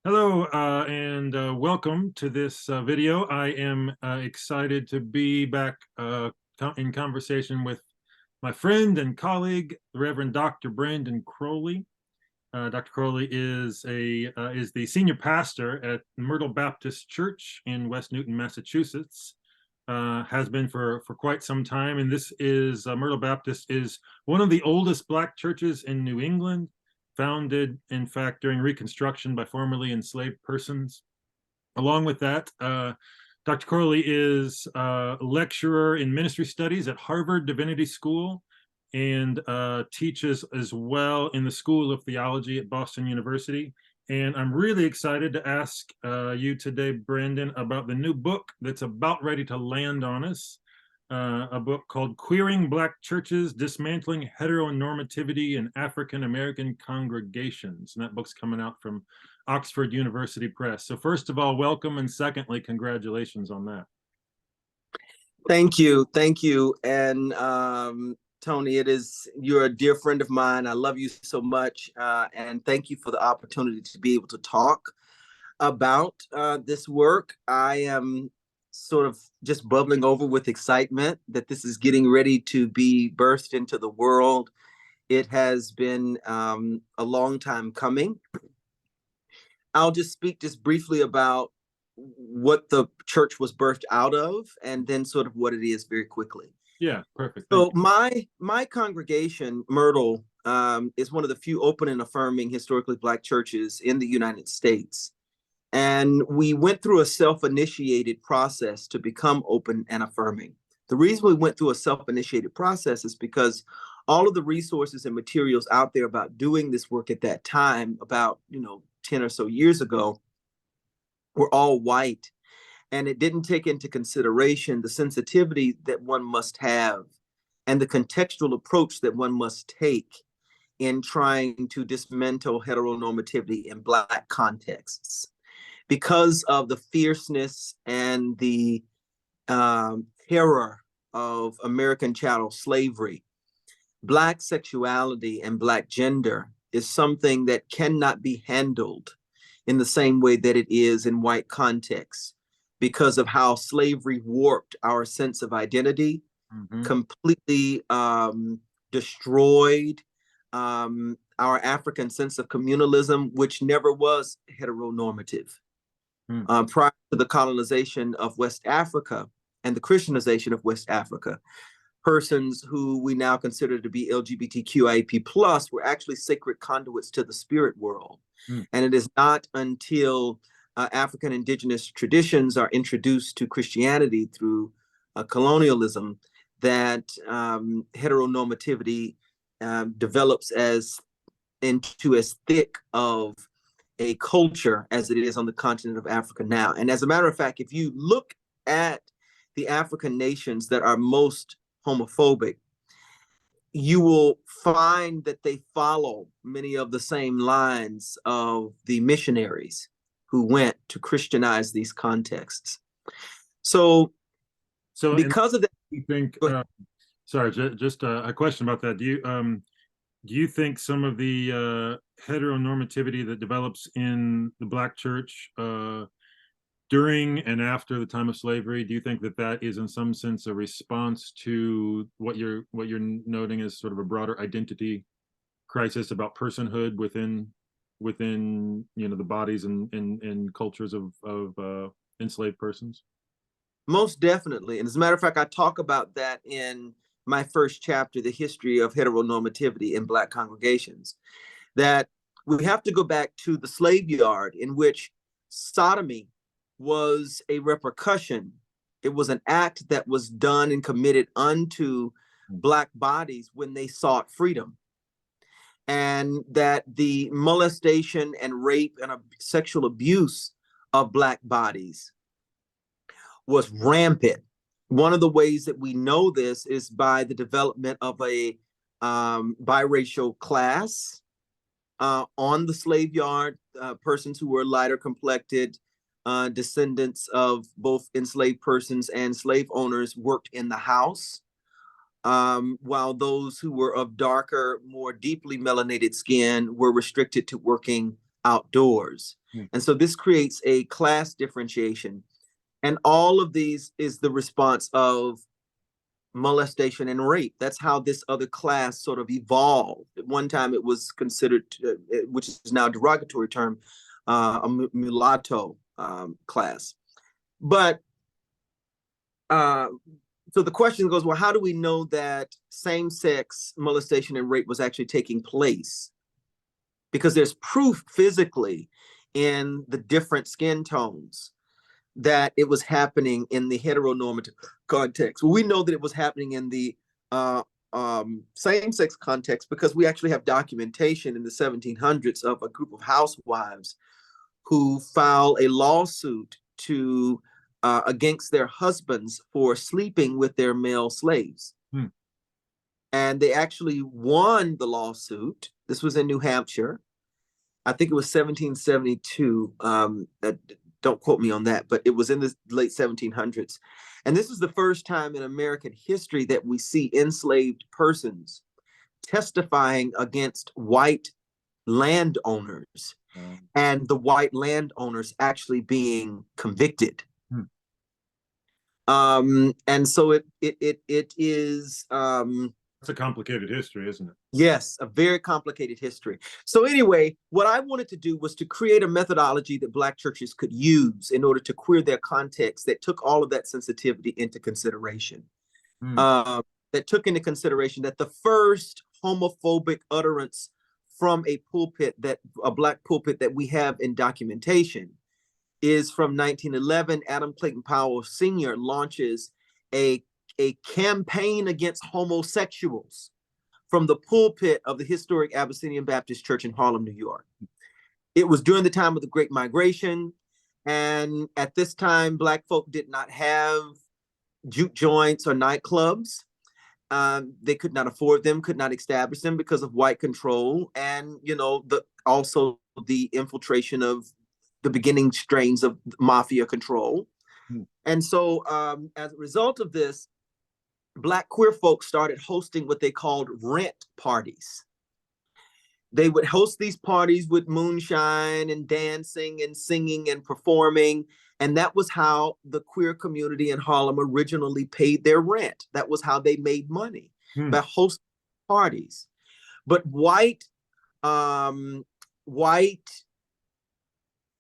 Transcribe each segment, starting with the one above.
Hello, and welcome to this video. I am excited to be back in conversation with my friend and colleague, the Reverend Dr. Brandon Crowley. Dr. Crowley is the senior pastor at Myrtle Baptist Church in West Newton, Massachusetts. Has been for quite some time, and this is Myrtle Baptist is one of the oldest Black churches in New England, founded, in fact, during Reconstruction by formerly enslaved persons. Along with that, Dr. Crowley is a lecturer in ministry studies at Harvard Divinity School and teaches as well in the School of Theology at Boston University. And I'm really excited to ask you today, Brandon, about the new book that's about ready to land on us, a book called Queering Black Churches, Dismantling Heteronormativity in African American Congregations. And that book's coming out from Oxford University Press. So first of all, welcome, and secondly, congratulations on that. Thank you. Thank you. And Tony, you're a dear friend of mine. I love you so much. And thank you for the opportunity to be able to talk about this work. I am sort of just bubbling over with excitement that this is getting ready to be birthed into the world. It has been a long time coming. I'll just speak briefly about what the church was birthed out of, and then sort of what it is very quickly. Yeah, perfect. So my congregation, Myrtle, is one of the few open and affirming historically Black churches in the United States. And we went through a self-initiated process to become open and affirming. The reason we went through a self-initiated process is because all of the resources and materials out there about doing this work at that time, about 10 or so years ago, were all white. And it didn't take into consideration the sensitivity that one must have and the contextual approach that one must take in trying to dismantle heteronormativity in Black contexts. Because of the fierceness and the terror of American chattel slavery, Black sexuality and Black gender is something that cannot be handled in the same way that it is in white contexts, because of how slavery warped our sense of identity, completely destroyed our African sense of communalism, which never was heteronormative. Prior to the colonization of West Africa and the Christianization of West Africa, persons who we now consider to be LGBTQIAP+ were actually sacred conduits to the spirit world. And it is not until African indigenous traditions are introduced to Christianity through colonialism that heteronormativity develops into as thick of a culture as it is on the continent of Africa now. And as a matter of fact, if you look at the African nations that are most homophobic, you will find that they follow many of the same lines of the missionaries who went to Christianize these contexts. So because of that, you think, sorry, just a question about that. Do you think some of the heteronormativity that develops in the Black church during and after the time of slavery, do you think that is in some sense a response to what you're noting as sort of a broader identity crisis about personhood within the bodies and cultures of enslaved persons? Most definitely. And as a matter of fact, I talk about that in my first chapter, The History of Heteronormativity in Black Congregations, that we have to go back to the slave yard, in which sodomy was a repercussion. It was an act that was done and committed unto Black bodies when they sought freedom. And that the molestation and rape and sexual abuse of Black bodies was rampant. One of the ways that we know this is by the development of a biracial class on the slave yard, persons who were lighter complected, descendants of both enslaved persons and slave owners worked in the house, while those who were of darker, more deeply melanated skin were restricted to working outdoors. Mm. And so this creates a class differentiation. And all of these is the response of molestation and rape. That's how this other class sort of evolved. At one time it was considered, which is now a derogatory term, a mulatto class. But so the question goes, well, how do we know that same-sex molestation and rape was actually taking place? Because there's proof physically in the different skin tones that it was happening in the heteronormative context. Well, we know that it was happening in the same-sex context because we actually have documentation in the 1700s of a group of housewives who file a lawsuit to against their husbands for sleeping with their male slaves. Hmm. And they actually won the lawsuit. This was in New Hampshire. I think it was 1772. Don't quote me on that, but it was in the late 1700s. And this is the first time in American history that we see enslaved persons testifying against white landowners, and the white landowners actually being convicted. And so it is it's a complicated history, isn't it? Yes, a very complicated history. So anyway, what I wanted to do was to create a methodology that Black churches could use in order to queer their context that took all of that sensitivity into consideration. That took into consideration that the first homophobic utterance from a pulpit, that a Black pulpit that we have in documentation, is from 1911. Adam Clayton Powell Sr. launches a campaign against homosexuals from the pulpit of the historic Abyssinian Baptist Church in Harlem, New York. It was during the time of the Great Migration. And at this time, Black folk did not have juke joints or nightclubs. They could not afford them, could not establish them because of white control. And, you know, also the infiltration of the beginning strains of mafia control. And so as a result of this, Black queer folks started hosting what they called rent parties. They would host these parties with moonshine and dancing and singing and performing. And that was how the queer community in Harlem originally paid their rent. That was how they made money, by hosting parties. But white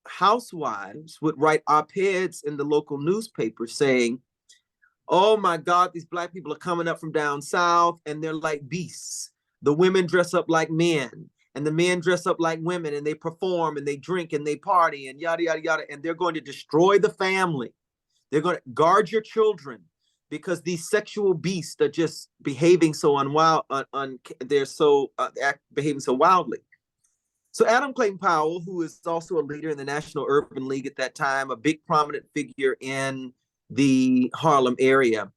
housewives would write op-eds in the local newspaper saying, oh my God, these Black people are coming up from down south and they're like beasts. The women dress up like men and the men dress up like women, and they perform and they drink and they party and yada, yada, yada. And they're going to destroy the family. They're going to guard your children because these sexual beasts are just behaving so behaving so wildly. So Adam Clayton Powell, who is also a leader in the National Urban League at that time, a big prominent figure in the Harlem area,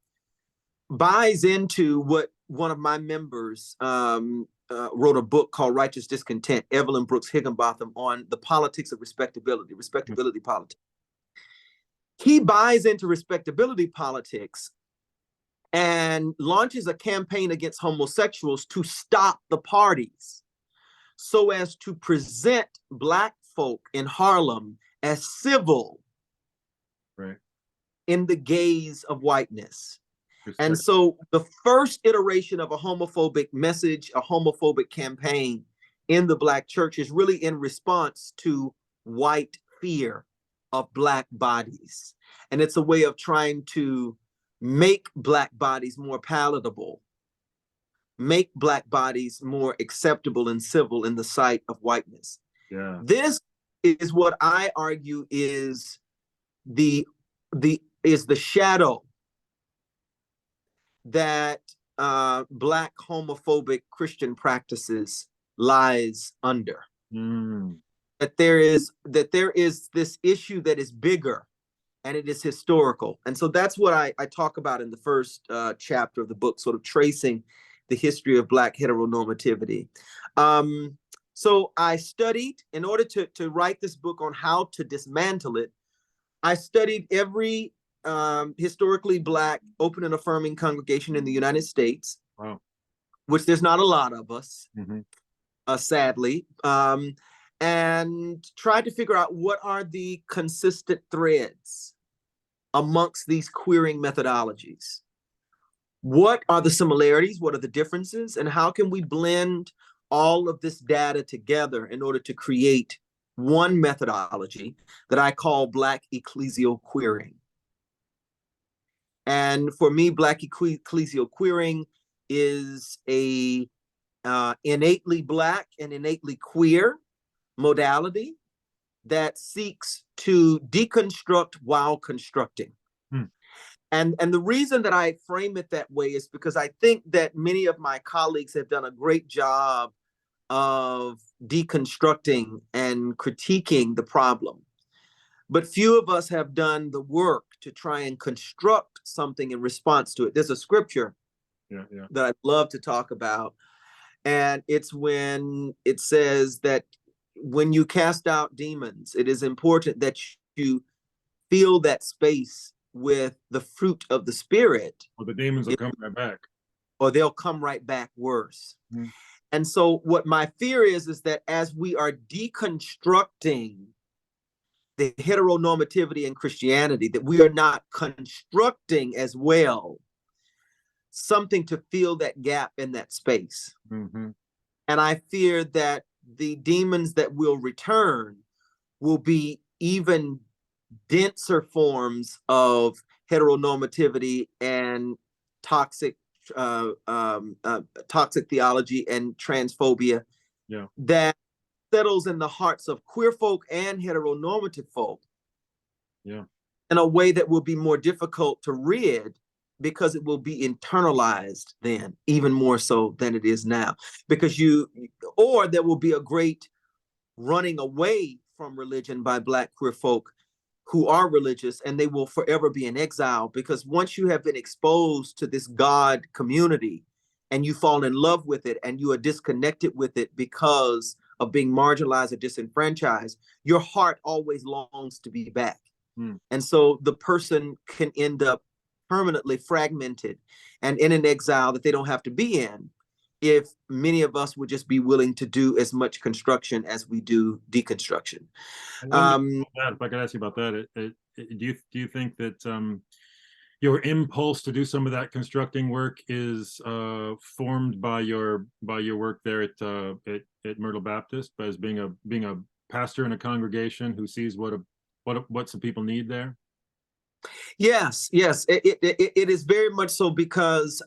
buys into what one of my members wrote a book called Righteous Discontent, Evelyn Brooks Higginbotham, on the politics of respectability politics. He buys into respectability politics and launches a campaign against homosexuals to stop the parties, so as to present Black folk in Harlem as civil, right, in the gaze of whiteness. And so the first iteration of a homophobic message, a homophobic campaign in the Black church is really in response to white fear of Black bodies. And it's a way of trying to make Black bodies more palatable, make Black bodies more acceptable and civil in the sight of whiteness. Yeah. This is what I argue is the shadow that Black homophobic Christian practices lies under. That there is this issue that is bigger, and it is historical. And so that's what I talk about in the first chapter of the book, sort of tracing the history of Black heteronormativity. So I studied, in order to write this book on how to dismantle it, I studied every historically Black open and affirming congregation in the United States. Wow. Which there's not a lot of us, sadly. and tried to figure out what are the consistent threads amongst these queering methodologies. What are the similarities? What are the differences? And how can we blend all of this data together in order to create one methodology that I call Black ecclesial queering? And for me, Black ecclesial queering is a innately Black and innately queer modality that seeks to deconstruct while constructing. And the reason that I frame it that way is because I think that many of my colleagues have done a great job of deconstructing and critiquing the problem. But few of us have done the work to try and construct something in response to it. There's a scripture that I'd love to talk about. And it's when it says that when you cast out demons, it is important that you fill that space with the fruit of the Spirit. Or the demons will come right back. Or they'll come right back worse. And so what my fear is that as we are deconstructing the heteronormativity in Christianity, that we are not constructing as well something to fill that gap in that space. And I fear that the demons that will return will be even denser forms of heteronormativity and toxic theology and transphobia that settles in the hearts of queer folk and heteronormative folk in a way that will be more difficult to rid, because it will be internalized then, even more so than it is now. Because or there will be a great running away from religion by Black queer folk who are religious, and they will forever be in exile, because once you have been exposed to this God community and you fall in love with it and you are disconnected with it because of being marginalized or disenfranchised, your heart always longs to be back. And so the person can end up permanently fragmented and in an exile that they don't have to be in, if many of us would just be willing to do as much construction as we do deconstruction. If I could ask you about that, do you think that your impulse to do some of that constructing work is formed by your work there at Myrtle Baptist, as being a pastor in a congregation who sees what some people need there? Yes, it is very much so, because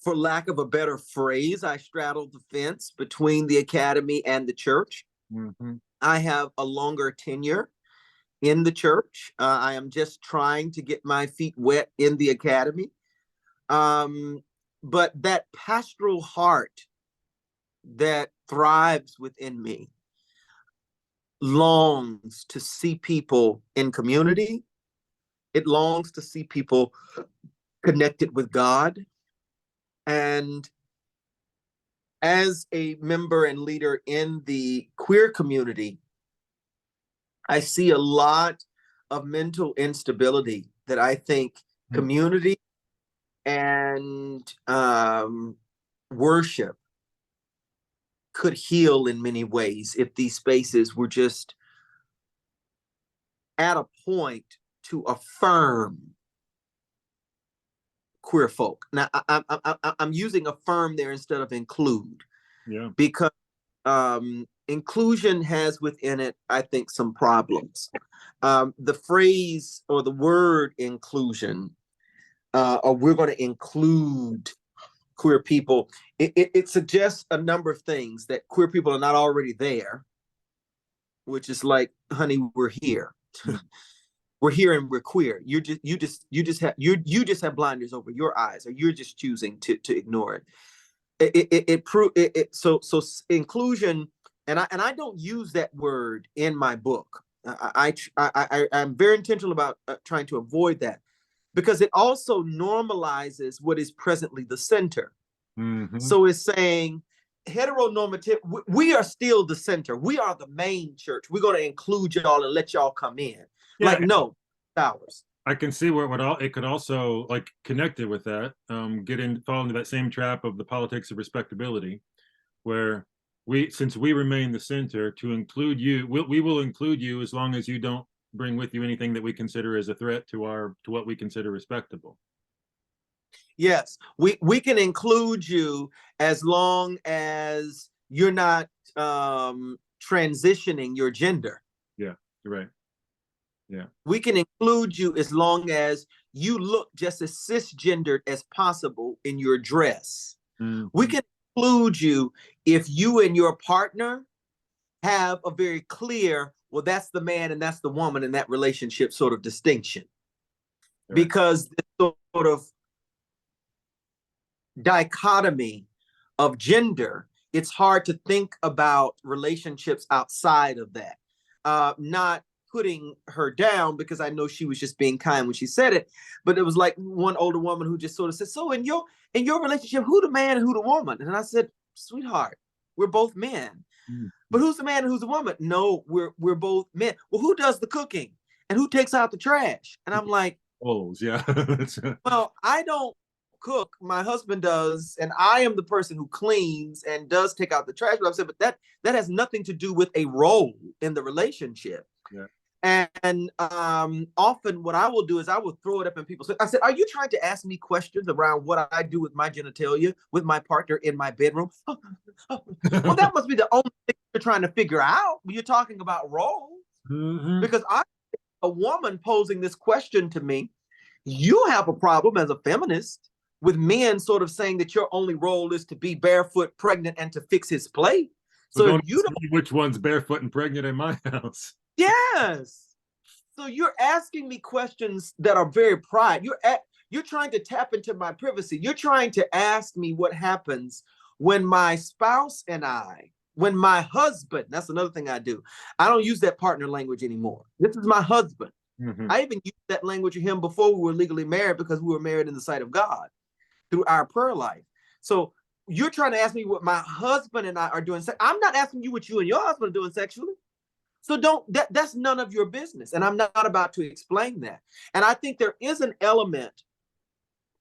for lack of a better phrase, I straddled the fence between the academy and the church. I have a longer tenure in the church. I am just trying to get my feet wet in the academy. But that pastoral heart that thrives within me longs to see people in community. It longs to see people connected with God. And as a member and leader in the queer community, I see a lot of mental instability that I think community and worship could heal in many ways if these spaces were just at a point to affirm queer folk. Now, I'm using affirm there instead of include, because inclusion has within it, I think, some problems. The phrase or the word inclusion, or we're going to include queer people, it suggests a number of things: that queer people are not already there, which is like, honey, we're here. We're here and we're queer. You just have blinders over your eyes, or you're just choosing to ignore it. So inclusion, and I don't use that word in my book. I'm very intentional about trying to avoid that, because it also normalizes what is presently the center. So it's saying heteronormative, we are still the center. We are the main church. We're going to include y'all and let y'all come in. Like, no, ours. I can see where it could also, like, connected with that, fall into that same trap of the politics of respectability, where since we remain the center, to include you, we will include you as long as you don't bring with you anything that we consider as a threat to what we consider respectable. Yes, we can include you as long as you're not transitioning your gender. Yeah, you're right. Yeah. We can include you as long as you look just as cisgendered as possible in your dress. Mm-hmm. We can include you if you and your partner have a very clear, well, that's the man and that's the woman in that relationship sort of distinction. Right. Because this sort of dichotomy of gender, it's hard to think about relationships outside of that. Not putting her down, because I know she was just being kind when she said it, but it was like one older woman who just sort of said, so in your relationship, who the man and who the woman? And I said, sweetheart, we're both men. Mm-hmm. But who's the man and who's the woman? No, we're both men. Well, who does the cooking and who takes out the trash? And I'm like, oh, yeah. Well, I don't cook, my husband does, and I am the person who cleans and does take out the trash. But I've said, but that has nothing to do with a role in the relationship. Yeah. And often what I will do is I will throw it up in people's. I said, are you trying to ask me questions around what I do with my genitalia with my partner in my bedroom? Well, that must be the only thing you're trying to figure out when you're talking about roles. Mm-hmm. Because I'm a woman posing this question to me. You have a problem as a feminist with men sort of saying that your only role is to be barefoot, pregnant, and to fix his plate. So well, you don't which one's barefoot and pregnant in my house. Yes. So you're asking me questions that are very private. You're trying to tap into my privacy. You're trying to ask me what happens when my spouse and when my husband, that's another thing I do. I don't use that partner language anymore. This is my husband. Mm-hmm. I even used that language with him before we were legally married, because we were married in the sight of God through our prayer life. So you're trying to ask me what my husband and I are doing. I'm not asking you what you and your husband are doing sexually. So that's none of your business. And I'm not about to explain that. And I think there is an element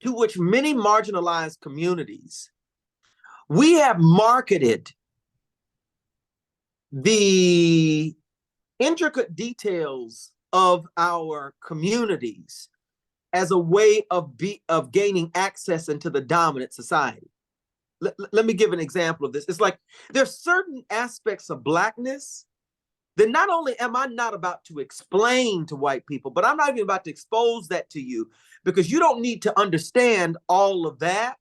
to which many marginalized communities, we have marketed the intricate details of our communities as a way of gaining access into the dominant society. Let me give an example of this. It's like there's certain aspects of Blackness that not only am I not about to explain to white people, but I'm not even about to expose that to you, because you don't need to understand all of that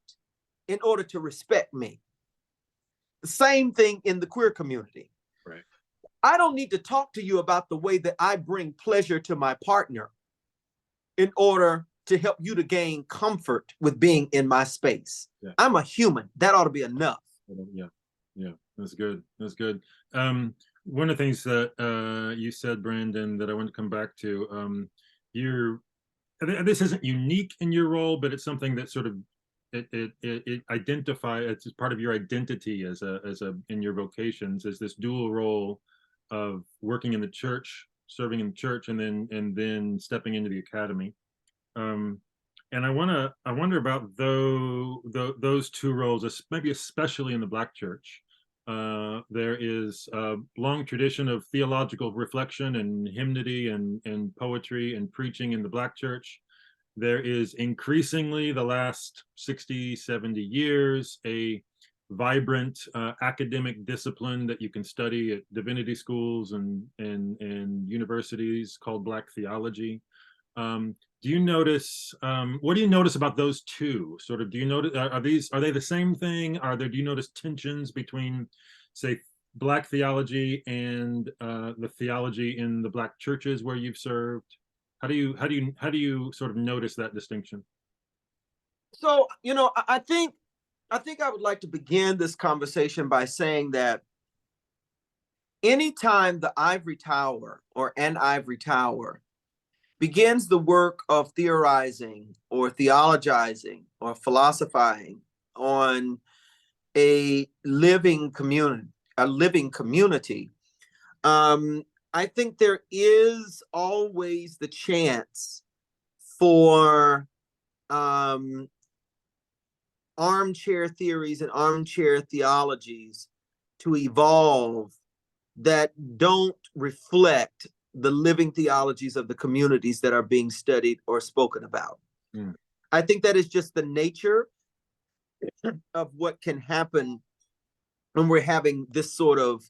in order to respect me. The same thing in the queer community. Right. I don't need to talk to you about the way that I bring pleasure to my partner in order to help you to gain comfort with being in my space. Yeah. I'm a human. That ought to be enough. Yeah, that's good. That's good. One of the things that you said, Brandon, that I want to come back to, this isn't unique in your role, but it's something that sort of it identifies, it's part of your identity as in your vocations, is this dual role of working in the church, serving in the church, and then stepping into the academy. And I wonder about those two roles, maybe especially in the Black church. There is a long tradition of theological reflection and hymnody and poetry and preaching in the Black church. There is increasingly, the last 60, 70 years, a vibrant academic discipline that you can study at divinity schools and universities called Black theology. Do you notice, what do you notice about those two? Sort of, do you notice, are they the same thing? Do you notice tensions between, say, Black theology and the theology in the Black churches where you've served? How do you sort of notice that distinction? So, I think I would like to begin this conversation by saying that anytime the ivory tower or an ivory tower begins the work of theorizing or theologizing or philosophizing on a living community, I think there is always the chance for armchair theories and armchair theologies to evolve that don't reflect the living theologies of the communities that are being studied or spoken about. Mm. I think that is just the nature of what can happen when we're having this sort of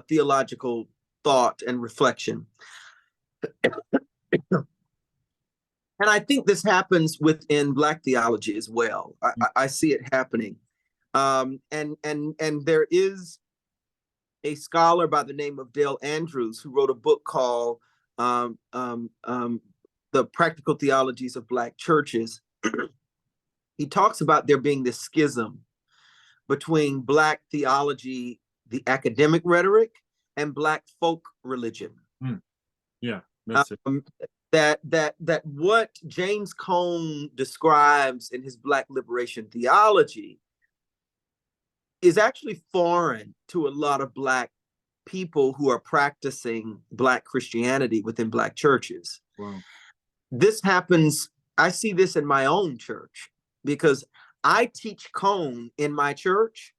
theological thought and reflection. And I think this happens within Black theology as well. I see it happening. And there is a scholar by the name of Dale Andrews who wrote a book called The Practical Theologies of Black Churches. He talks about there being this schism between Black theology, the academic rhetoric, and Black folk religion. Yeah, that's it. That what James Cone describes in his Black liberation theology is actually foreign to a lot of Black people who are practicing Black Christianity within Black churches. Wow. This happens, I see this in my own church, because I teach Cone in my church,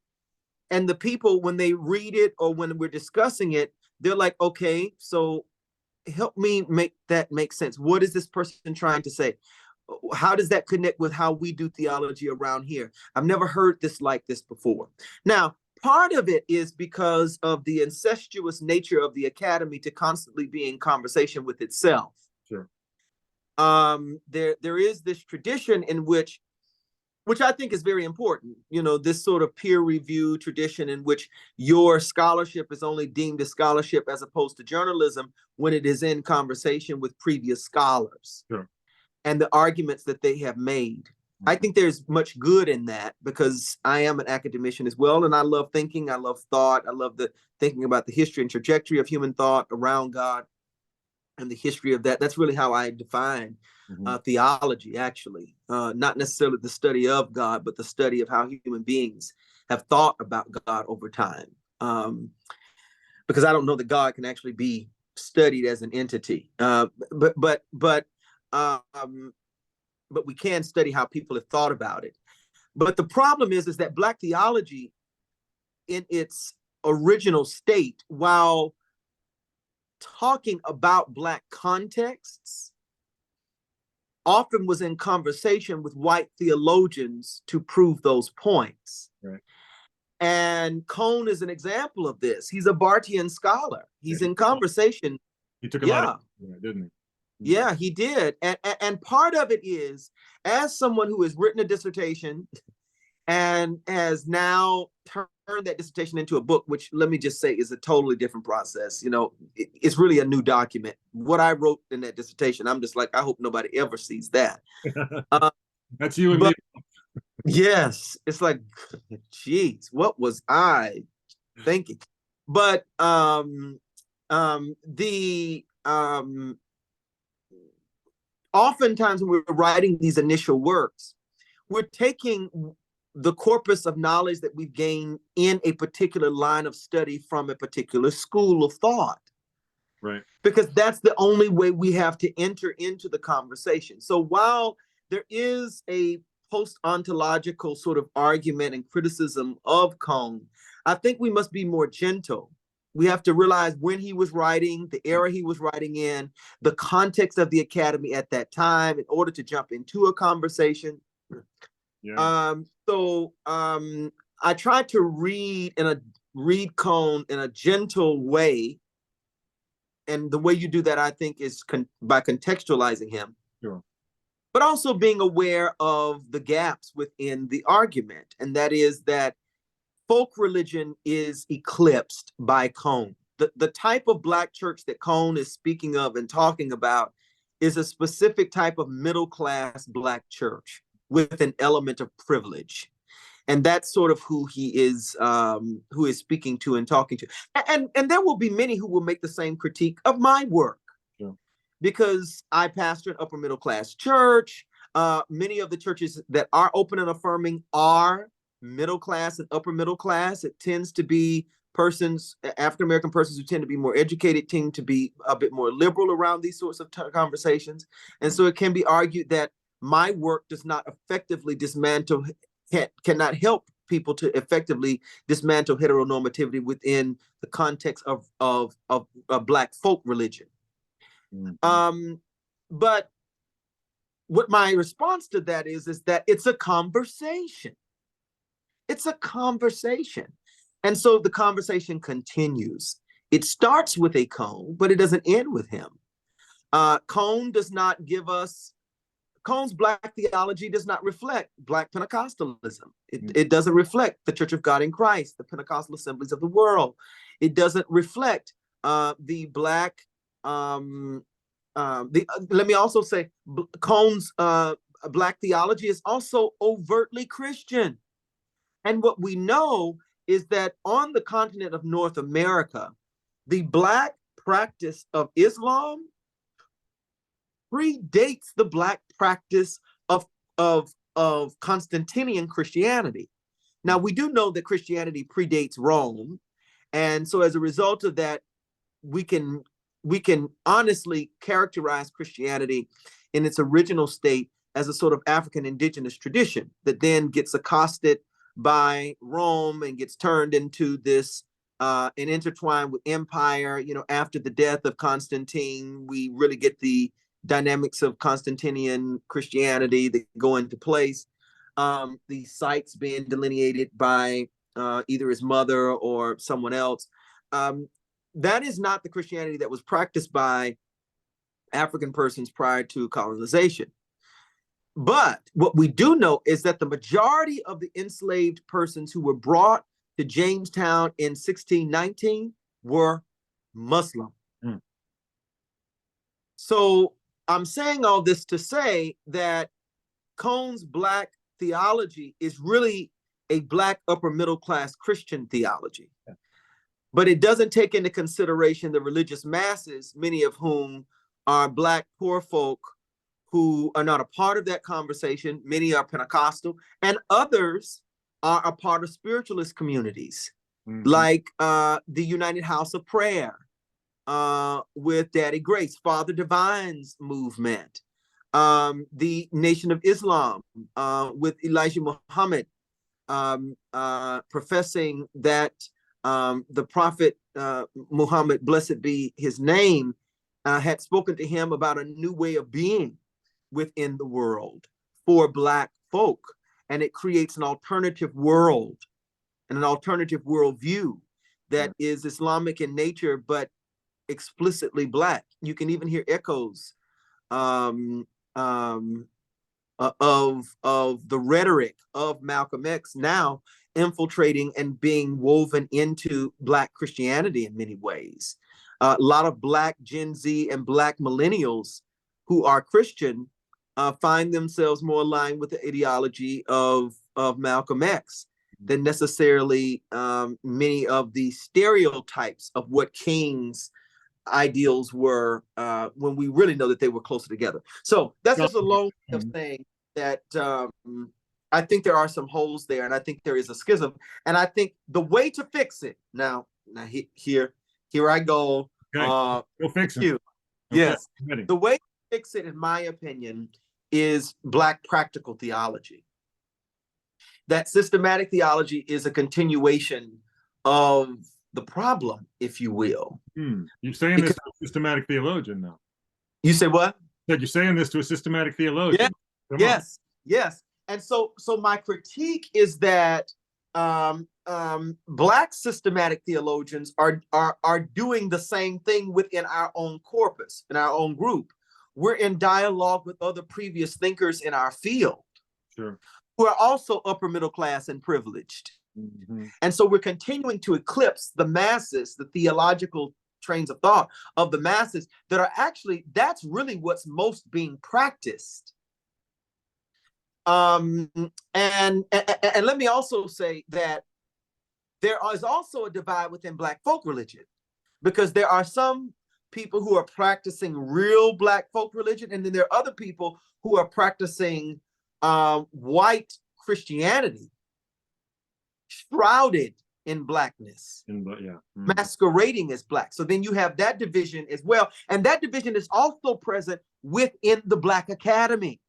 and the people, when they read it or when we're discussing it, they're like, okay, so help me make that make sense. What is this person trying to say? How does that connect with how we do theology around here? I've never heard this like this before. Now, part of it is because of the incestuous nature of the academy to constantly be in conversation with itself. Sure. There is this tradition in which I think is very important, you know, this sort of peer review tradition in which your scholarship is only deemed a scholarship as opposed to journalism when it is in conversation with previous scholars. Sure. And the arguments that they have made. I think there's much good in that, because I am an academician as well, and I love thinking, I love thought, I love the thinking about the history and trajectory of human thought around God and the history of that. That's really how I define theology, actually. Not necessarily the study of God, but the study of how human beings have thought about God over time. Because I don't know that God can actually be studied as an entity. But we can study how people have thought about it. But the problem is that Black theology in its original state, while talking about Black contexts, often was in conversation with white theologians to prove those points. Right. And Cone is an example of this. He's a Barthian scholar. He's in conversation. He took a lot of, didn't he? Yeah, he did. And part of it is, as someone who has written a dissertation and has now turned that dissertation into a book, which, let me just say, is a totally different process. You know, it's really a new document. What I wrote in that dissertation, I'm just like, I hope nobody ever sees that. That's you and me. Yes, it's like, geez, what was I thinking? But oftentimes when we're writing these initial works, we're taking the corpus of knowledge that we've gained in a particular line of study from a particular school of thought. Right. Because that's the only way we have to enter into the conversation. So while there is a post-ontological sort of argument and criticism of Cone, I think we must be more gentle. We have to realize when he was writing, the era he was writing in, the context of the academy at that time, in order to jump into a conversation. Yeah. I try to read Cone in a gentle way, and the way you do that, I think, is by contextualizing him. Sure. But also being aware of the gaps within the argument, and that is that folk religion is eclipsed by Cone. The type of Black church that Cone is speaking of and talking about is a specific type of middle-class Black church with an element of privilege. And that's sort of who he is speaking to and talking to. And there will be many who will make the same critique of my work. Sure. Because I pastor an upper middle class church. Many of the churches that are open and affirming are middle class and upper middle class. It tends to be persons, African-American persons who tend to be more educated, tend to be a bit more liberal around these sorts of conversations. And so it can be argued that my work does not effectively dismantle, cannot help people to effectively dismantle heteronormativity within the context of Black folk religion. But what my response to that is that it's a conversation. It's a conversation. And so the conversation continues. It starts with a Cone, but it doesn't end with him. Cone does not give us, Cone's Black theology does not reflect Black Pentecostalism. It doesn't reflect the Church of God in Christ, the Pentecostal assemblies of the world. It doesn't reflect the Black, let me also say, Cone's Black theology is also overtly Christian. And what we know is that on the continent of North America, the Black practice of Islam predates the Black practice of Constantinian Christianity. Now, we do know that Christianity predates Rome. And so as a result of that, we can honestly characterize Christianity in its original state as a sort of African indigenous tradition that then gets accosted by Rome and gets turned into this and intertwined with empire. You know, after the death of Constantine, we really get the dynamics of Constantinian Christianity that go into place. The sites being delineated by either his mother or someone else. That is not the Christianity that was practiced by African persons prior to colonization. But what we do know is that the majority of the enslaved persons who were brought to Jamestown in 1619 were Muslim. So I'm saying all this to say that Cone's Black theology is really a Black upper middle class Christian theology. But it doesn't take into consideration the religious masses, many of whom are Black poor folk who are not a part of that conversation. Many are Pentecostal, and others are a part of spiritualist communities, like the United House of Prayer with Daddy Grace, Father Divine's movement, the Nation of Islam with Elijah Muhammad, professing that the Prophet Muhammad, blessed be his name, had spoken to him about a new way of being within the world for Black folk. And it creates an alternative world and an alternative worldview that is Islamic in nature, but explicitly Black. You can even hear echoes of the rhetoric of Malcolm X now infiltrating and being woven into Black Christianity in many ways. A lot of Black Gen Z and Black millennials who are Christian find themselves more aligned with the ideology of Malcolm X than necessarily many of the stereotypes of what King's ideals were when we really know that they were closer together. So that's just a long way of saying that I think there are some holes there, and I think there is a schism. And I think the way to fix it, now here I go. Okay. Go fix it. Okay. Yes. Ready. The way to fix it, in my opinion, is Black practical theology. That systematic theology is a continuation of the problem, if you will. You're saying this to a systematic theologian now. You say what? That you're saying this to a systematic theologian. Yeah. Yes. And so my critique is that Black systematic theologians are doing the same thing within our own corpus, in our own group. We're in dialogue with other previous thinkers in our field, who are also upper middle class and privileged. And so we're continuing to eclipse the masses, the theological trains of thought of the masses that are actually, that's really what's most being practiced. And let me also say that there is also a divide within Black folk religion, because there are some people who are practicing real Black folk religion, and then there are other people who are practicing white Christianity shrouded in Blackness, masquerading as Black. So then you have that division as well, and that division is also present within the Black Academy,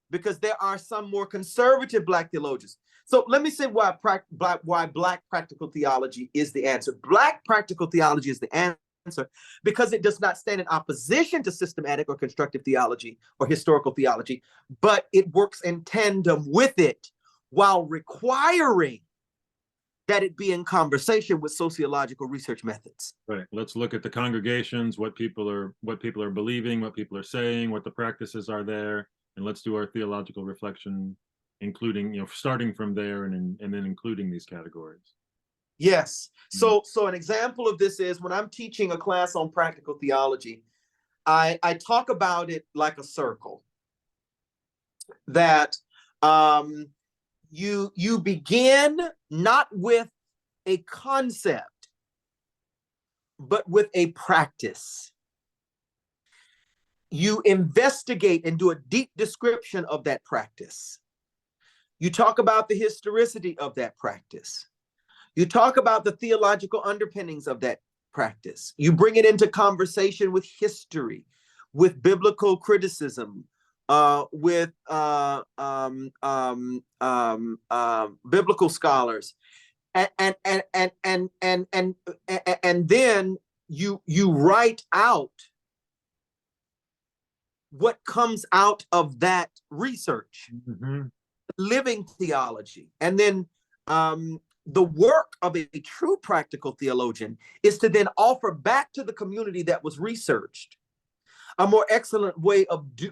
because there are some more conservative Black theologians, So let me say why Black practical theology is the answer. Black practical theology is the answer because it does not stand in opposition to systematic or constructive theology or historical theology, but it works in tandem with it while requiring that it be in conversation with sociological research methods. Right. Let's look at the congregations, what people are believing, what people are saying, what the practices are there, and let's do our theological reflection, including, starting from there and then including these categories. Yes. So an example of this is when I'm teaching a class on practical theology, I talk about it like a circle. That you begin not with a concept, but with a practice. You investigate and do a deep description of that practice. You talk about the historicity of that practice. You talk about the theological underpinnings of that practice. You bring it into conversation with history, with biblical criticism, with biblical scholars, and then you write out what comes out of that research, living theology. And then the work of a true practical theologian is to then offer back to the community that was researched a more excellent way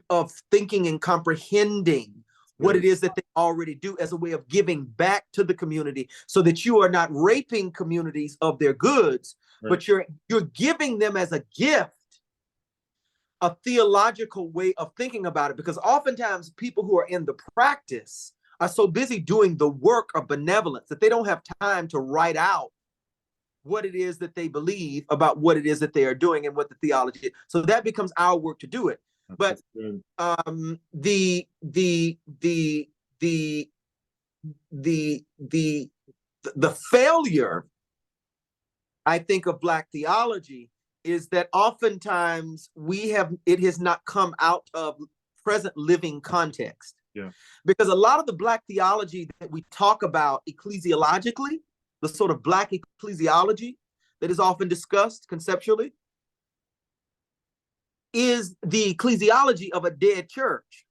of thinking and comprehending what it is that they already do, as a way of giving back to the community, so that you are not raping communities of their goods, but you're giving them as a gift a theological way of thinking about it. Because oftentimes people who are in the practice are so busy doing the work of benevolence that they don't have time to write out what it is that they believe about what it is that they are doing and what the theology is. So that becomes our work to do it. But the failure, I think, of Black theology is that oftentimes it has not come out of present living context. Yeah. Because a lot of the Black theology that we talk about ecclesiologically, the sort of Black ecclesiology that is often discussed conceptually, is the ecclesiology of a dead church.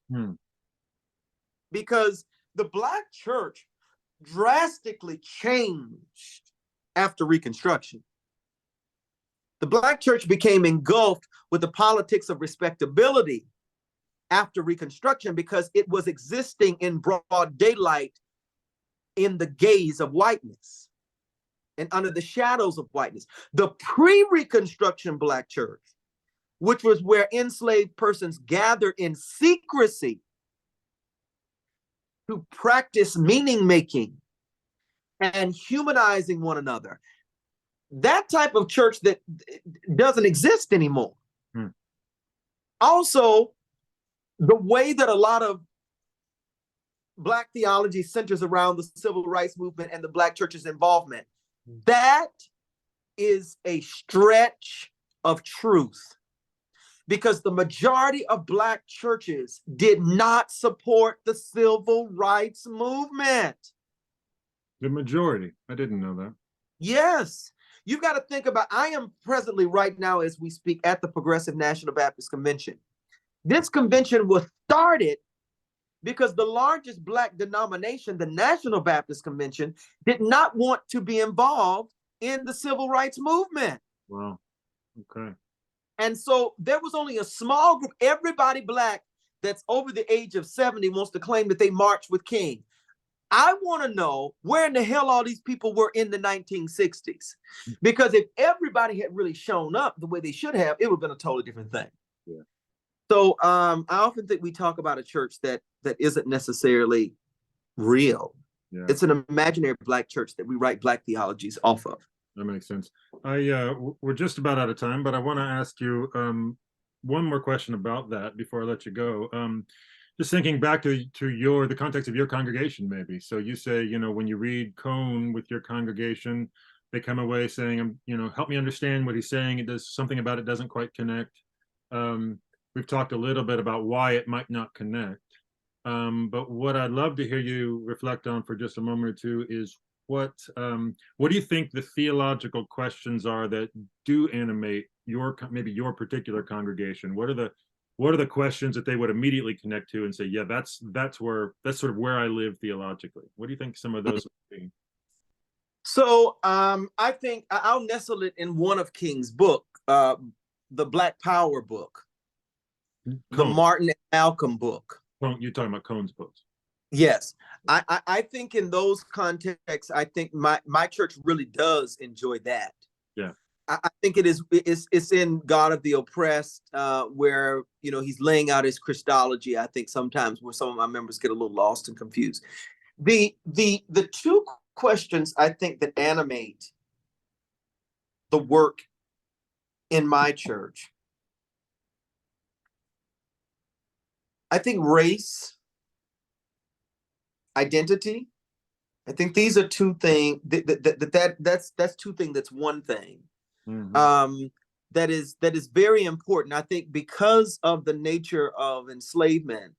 Because the Black church drastically changed after Reconstruction. The Black church became engulfed with the politics of respectability after Reconstruction because it was existing in broad daylight in the gaze of whiteness and under the shadows of whiteness. The pre-Reconstruction Black church, which was where enslaved persons gathered in secrecy to practice meaning making and humanizing one another, that type of church that doesn't exist anymore. Also, the way that a lot of Black theology centers around the civil rights movement and the Black church's involvement, that is a stretch of truth. Because the majority of Black churches did not support the civil rights movement. The majority? I didn't know that. Yes. You've got to think about, I am presently right now as we speak at the Progressive National Baptist Convention. This convention was started because the largest Black denomination, the National Baptist Convention, did not want to be involved in the civil rights movement. Wow. Okay. And so there was only a small group. Everybody Black that's over the age of 70 wants to claim that they marched with King. I want to know where in the hell all these people were in the 1960s. Because if everybody had really shown up the way they should have, it would have been a totally different thing. Yeah. So I often think we talk about a church that isn't necessarily real. Yeah. It's an imaginary Black church that we write Black theologies off of. That makes sense. We're just about out of time, but I want to ask you one more question about that before I let you go. Just thinking back to the context of your congregation, maybe. So you say, when you read Cone with your congregation, they come away saying, help me understand what he's saying. It does something about it doesn't quite connect. We've talked a little bit about why it might not connect. But what I'd love to hear you reflect on for just a moment or two is what do you think the theological questions are that do animate maybe your particular congregation? What are the questions that they would immediately connect to and say, yeah, that's sort of where I live theologically? What do you think some of those would be? So I think I'll nestle it in one of King's book, the Black Power book, the Cone. Martin and Malcolm book. You're talking about Cone's books. Yes, I think in those contexts, I think my church really does enjoy that. Yeah. I think it's in God of the Oppressed, where he's laying out his Christology. I think sometimes where some of my members get a little lost and confused. The two questions I think that animate the work in my church, I think race, identity. I think these are two things that's two things. That's one thing. Mm-hmm. That is very important. I think because of the nature of enslavement,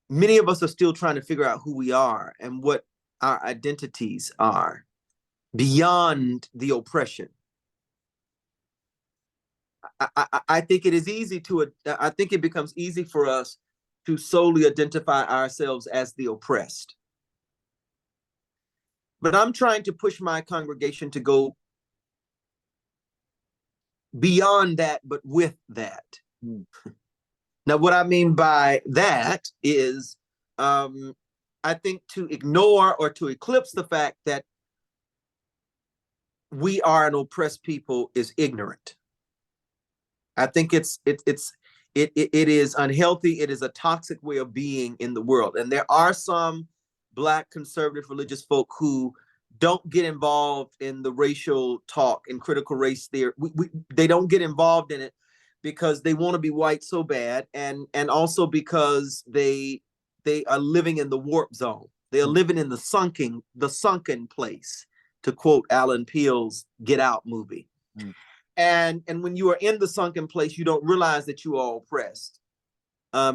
many of us are still trying to figure out who we are and what our identities are beyond the oppression. I think it is easy I think it becomes easy for us to solely identify ourselves as the oppressed. But I'm trying to push my congregation to go beyond that, but with that. Mm. Now, what I mean by that is, I think to ignore or to eclipse the fact that we are an oppressed people is ignorant. I think it is unhealthy. It is a toxic way of being in the world. And there are some Black conservative religious folk who don't get involved in the racial talk and critical race theory. They don't get involved in it because they want to be white so bad, and also because they are living in the warp zone. They are living in the sunken place, to quote Alan Peel's Get Out movie. Mm. And when you are in the sunken place, you don't realize that you are oppressed,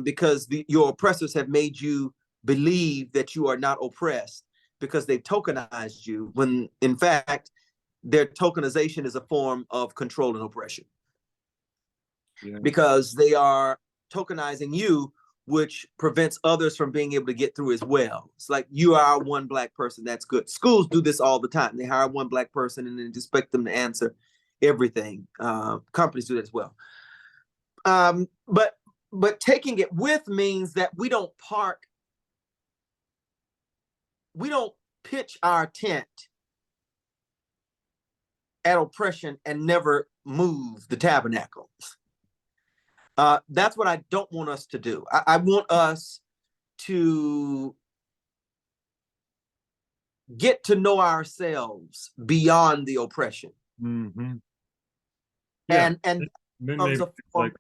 because your oppressors have made you believe that you are not oppressed because they've tokenized you, when in fact their tokenization is a form of control and oppression. Yeah. Because they are tokenizing you, which prevents others from being able to get through as well. It's like, you are one Black person, that's good. Schools do this all the time. They hire one Black person and then expect them to answer everything. Companies do that as well. But taking it with means that we don't pitch our tent at oppression and never move the tabernacle. That's what I don't want us to do. I want us to get to know ourselves beyond the oppression. Mm-hmm. Yeah. And maybe like,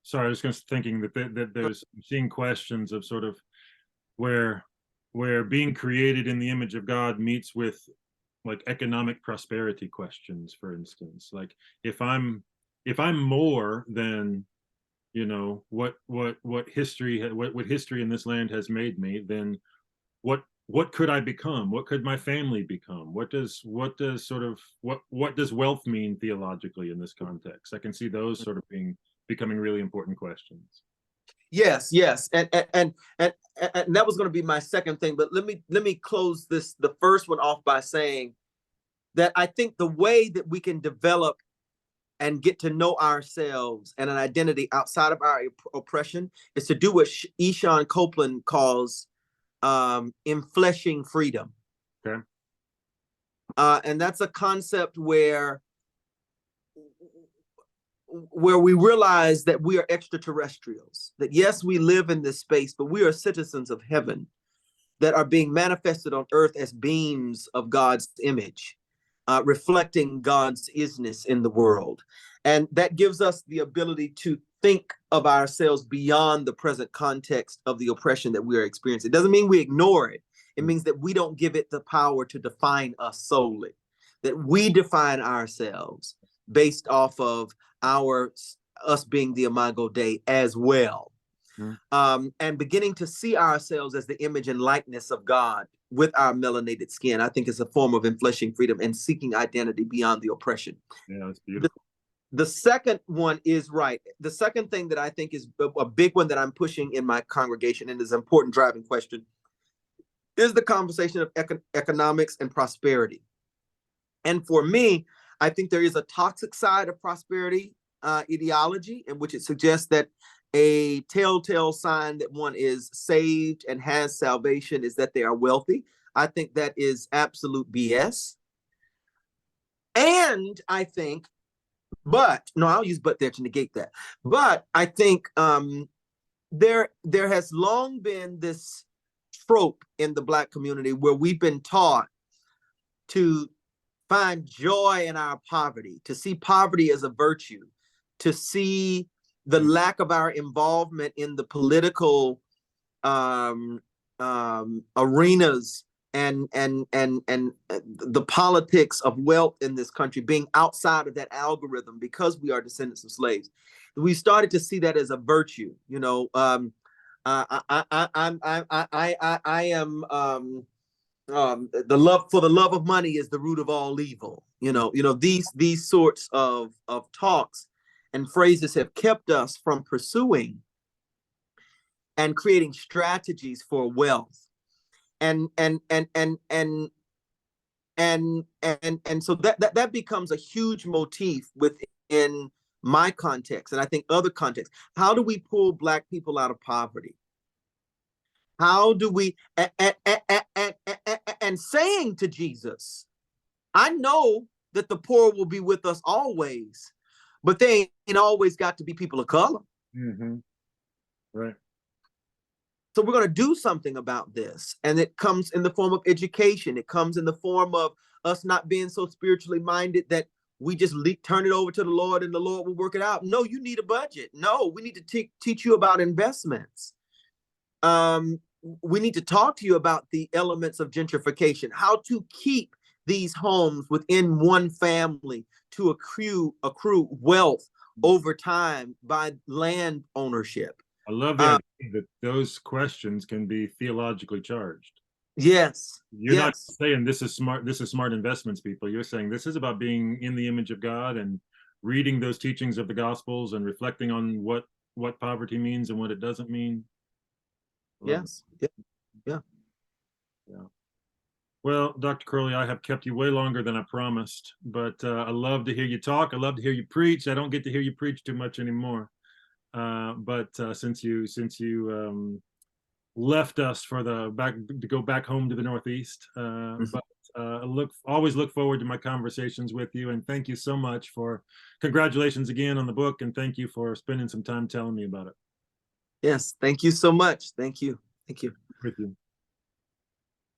sorry, I was just thinking that there's seeing questions of sort of where being created in the image of God meets with like economic prosperity questions, for instance. Like if I'm more than what history in this land has made me, then what could I become? What could my family become? What does wealth mean theologically in this context? I can see those sort of becoming really important questions. Yes, and that was going to be my second thing, but let me close the first one off by saying that I think the way that we can develop and get to know ourselves and an identity outside of our oppression is to do what Eshawn Copeland calls enfleshing freedom. Okay. And that's a concept where we realize that we are extraterrestrials, that yes, we live in this space, but we are citizens of heaven that are being manifested on earth as beams of God's image, reflecting God's isness in the world. And that gives us the ability to think of ourselves beyond the present context of the oppression that we are experiencing. It doesn't mean we ignore it. It means that we don't give it the power to define us solely, that we define ourselves based off of us being the Imago Dei as well. and beginning to see ourselves as the image and likeness of God with our melanated skin, I think is a form of enfleshing freedom and seeking identity beyond the oppression. Yeah, that's beautiful. The second one is right. The second thing that I think is a big one that I'm pushing in my congregation and is an important driving question is the conversation of economics and prosperity. And for me, I think there is a toxic side of prosperity ideology in which it suggests that a telltale sign that one is saved and has salvation is that they are wealthy. I think that is absolute BS. And I think, I'll use but there to negate that. But I think there has long been this trope in the Black community where we've been taught to find joy in our poverty, to see poverty as a virtue, to see the lack of our involvement in the political arenas and the politics of wealth in this country being outside of that algorithm because we are descendants of slaves. We started to see that as a virtue. You know, I am the love of money is the root of all evil. You know, these sorts of talks and phrases have kept us from pursuing and creating strategies for wealth. And so that becomes a huge motif within my context, and I think other contexts. How do we pull Black people out of poverty? How do we and saying to Jesus, I know that the poor will be with us always, but they ain't always got to be people of color. Right. So we're going to do something about this. And it comes in the form of education. It comes in the form of us not being so spiritually minded that we just turn it over to the Lord and the Lord will work it out. No, you need a budget. No, we need to teach you about investments. We need to talk to you about the elements of gentrification, how to keep these homes within one family to accrue wealth over time by land ownership. I love the idea that those questions can be theologically charged. Yes. You're not saying this is smart investments, people. You're saying this is about being in the image of God and reading those teachings of the Gospels and reflecting on what poverty means and what it doesn't mean. Yes. Yeah. Well, Dr. Crowley, I have kept you way longer than I promised, but I love to hear you talk. I love to hear you preach. I don't get to hear you preach too much anymore. But since you left us for to go back home to the Northeast, but always look forward to my conversations with you, and thank you so much congratulations again on the book, and thank you for spending some time telling me about it. Yes, thank you so much. Thank you. With you.